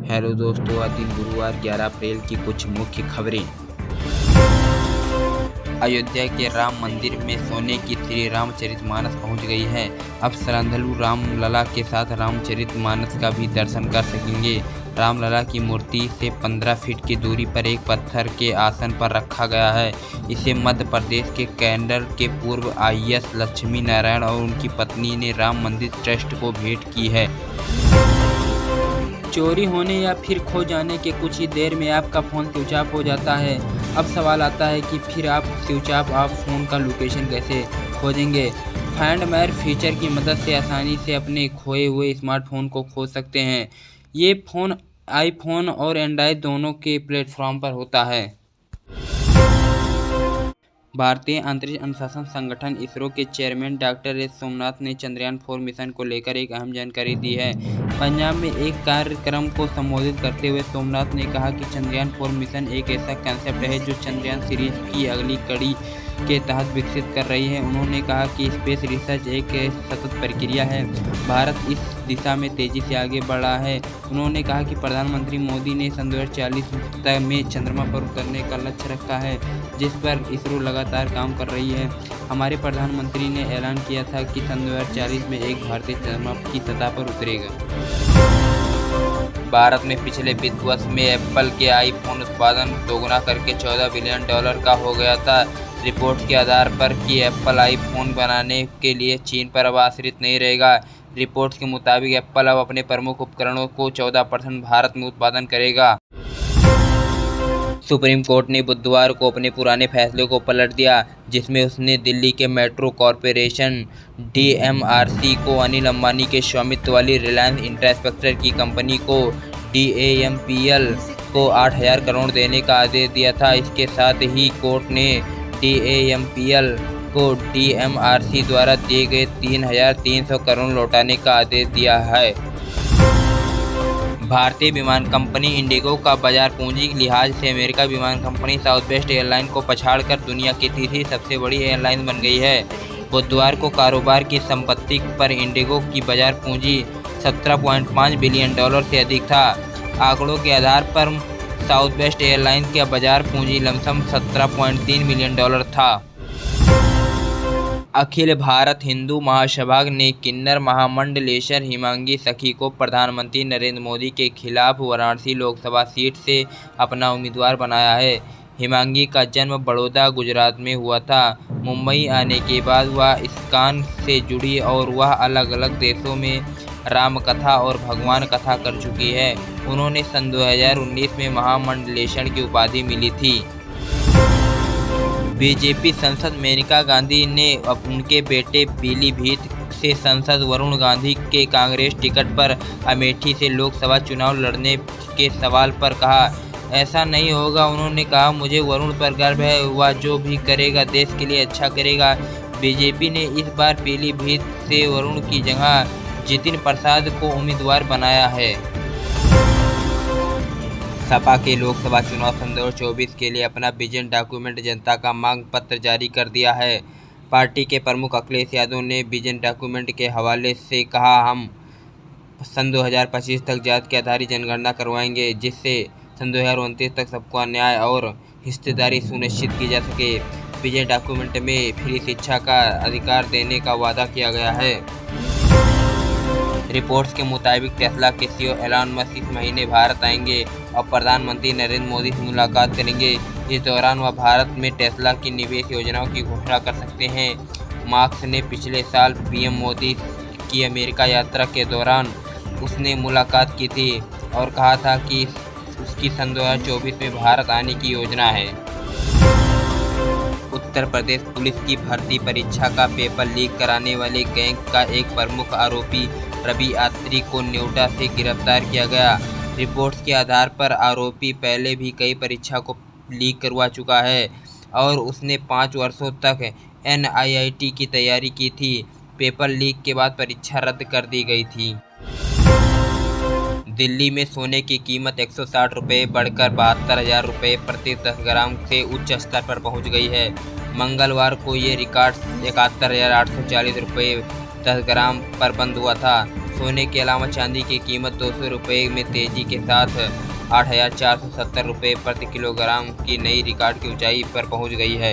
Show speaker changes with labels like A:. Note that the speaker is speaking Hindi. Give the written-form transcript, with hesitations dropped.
A: हेलो दोस्तों, आज दिन गुरुवार 11 अप्रैल की कुछ मुख्य खबरें। अयोध्या के राम मंदिर में सोने की श्री रामचरितमानस पहुंच गई है। अब श्रद्धालु रामलला के साथ रामचरितमानस का भी दर्शन कर सकेंगे। रामलला की मूर्ति से 15 फीट की दूरी पर एक पत्थर के आसन पर रखा गया है। इसे मध्य प्रदेश के कैंडर के पूर्व आईएएस लक्ष्मी नारायण और उनकी पत्नी ने राम मंदिर ट्रस्ट को भेंट की है। चोरी होने या फिर खो जाने के कुछ ही देर में आपका फ़ोन स्विच ऑफ हो जाता है। अब सवाल आता है कि फिर आप स्विच ऑफ आप फ़ोन का लोकेशन कैसे खोजेंगे। फाइंड माई फीचर की मदद से आसानी से अपने खोए हुए स्मार्टफोन को खोज सकते हैं। ये फ़ोन आईफोन और एंड्रॉयड दोनों के प्लेटफॉर्म पर होता है। भारतीय अंतरिक्ष अनुसंधान संगठन इसरो के चेयरमैन डॉक्टर एस सोमनाथ ने चंद्रयान-4 मिशन को लेकर एक अहम जानकारी दी है। पंजाब में एक कार्यक्रम को संबोधित करते हुए सोमनाथ ने कहा कि चंद्रयान-4 मिशन एक ऐसा कंसेप्ट है जो चंद्रयान सीरीज की अगली कड़ी के तहत विकसित कर रही है। उन्होंने कहा कि स्पेस रिसर्च एक सतत प्रक्रिया है। भारत इस दिशा में तेजी से आगे बढ़ा है। उन्होंने कहा कि प्रधानमंत्री मोदी ने सन 2040 तक में चंद्रमा पर उतरने का लक्ष्य रखा है, जिस पर इसरो लगातार काम कर रही है। हमारे प्रधानमंत्री ने ऐलान किया था कि सन 2040 में एक भारतीय चंद्रमा की सतह पर उतरेगा। भारत में पिछले वित्त वर्ष में एप्पल के आईफोन उत्पादन दोगुना करके $14 बिलियन का हो गया था। रिपोर्ट के आधार पर कि एप्पल आईफोन बनाने के लिए चीन पर अब आश्रित नहीं रहेगा। रिपोर्ट के मुताबिक एप्पल अब अपने प्रमुख उपकरणों को 14% भारत में उत्पादन करेगा। सुप्रीम कोर्ट ने बुधवार को अपने पुराने फैसले को पलट दिया, जिसमें उसने दिल्ली के मेट्रो कॉरपोरेशन DMRC को अनिल अंबानी के स्वामित्व वाली रिलायंस इंफ्रास्ट्रक्चर की कंपनी को DAMPL को 8,000 करोड़ देने का आदेश दिया था। इसके साथ ही कोर्ट ने DAMPL को DMRC द्वारा दिए गए 3,300 करोड़ लौटाने का आदेश दिया है। भारतीय विमान कंपनी इंडिगो का बाजार पूंजी के लिहाज से अमेरिका विमान कंपनी साउथवेस्ट एयरलाइन को पछाड़कर दुनिया की तीसरी सबसे बड़ी एयरलाइन बन गई है। बुधवार को कारोबार की संपत्ति पर इंडिगो की बाजार पूंजी $17.5 बिलियन से अधिक था। आंकड़ों के आधार पर साउथवेस्ट एयरलाइन का बाजार पूंजी लमसम $17.3 बिलियन था। अखिल भारत हिंदू महासभा ने किन्नर महामंडलेश्वर हिमांगी सखी को प्रधानमंत्री नरेंद्र मोदी के खिलाफ वाराणसी लोकसभा सीट से अपना उम्मीदवार बनाया है। हिमांगी का जन्म बड़ौदा, गुजरात में हुआ था। मुंबई आने के बाद वह इस्कॉन से जुड़ी और वह अलग अलग देशों में रामकथा और भगवान कथा कर चुकी है। उन्होंने सन 2019 में महामंडलेश्वर की उपाधि मिली थी। बीजेपी सांसद मेनका गांधी ने अब उनके बेटे पीलीभीत से सांसद वरुण गांधी के कांग्रेस टिकट पर अमेठी से लोकसभा चुनाव लड़ने के सवाल पर कहा, ऐसा नहीं होगा। उन्होंने कहा, मुझे वरुण पर गर्व है, वह जो भी करेगा देश के लिए अच्छा करेगा। बीजेपी ने इस बार पीलीभीत से वरुण की जगह जितिन प्रसाद को उम्मीदवार बनाया है। सपा के लोकसभा चुनाव सन 2024 के लिए अपना विजन डॉक्यूमेंट जनता का मांग पत्र जारी कर दिया है। पार्टी के प्रमुख अखिलेश यादव ने विजन डॉक्यूमेंट के हवाले से कहा, हम सन 2025 तक जाति के आधारित जनगणना करवाएंगे, जिससे सन 2029 तक सबको न्याय और हिस्सेदारी सुनिश्चित की जा सके। विजन डॉक्यूमेंट में फ्री शिक्षा का अधिकार देने का वादा किया गया है। रिपोर्ट्स के मुताबिक टेस्ला के CEO एलन मस्क इस महीने भारत आएंगे और प्रधानमंत्री नरेंद्र मोदी से मुलाकात करेंगे। इस दौरान वह भारत में टेस्ला की निवेश योजनाओं की घोषणा कर सकते हैं। मार्क्स ने पिछले साल PM मोदी की अमेरिका यात्रा के दौरान उसने मुलाकात की थी और कहा था कि उसकी सन 2024 में भारत आने की योजना है। उत्तर प्रदेश पुलिस की भर्ती परीक्षा का पेपर लीक कराने वाले गैंग का एक प्रमुख आरोपी रवि यात्री को नोएडा से गिरफ्तार किया गया। रिपोर्ट्स के आधार पर आरोपी पहले भी कई परीक्षा को लीक करवा चुका है और उसने 5 वर्षों तक NIIT की तैयारी की थी। पेपर लीक के बाद परीक्षा रद्द कर दी गई थी। दिल्ली में सोने की कीमत 160 रुपये बढ़कर 72,000 रुपये प्रति 10 ग्राम से उच्च स्तर पर पहुंच गई है। मंगलवार को ये रिकॉर्ड 71,840 रुपये 10 ग्राम पर बंद हुआ था। सोने के अलावा चांदी की कीमत 200 रुपये में तेजी के साथ 8,470 रुपये प्रति किलोग्राम की नई रिकॉर्ड की ऊंचाई पर पहुंच गई है।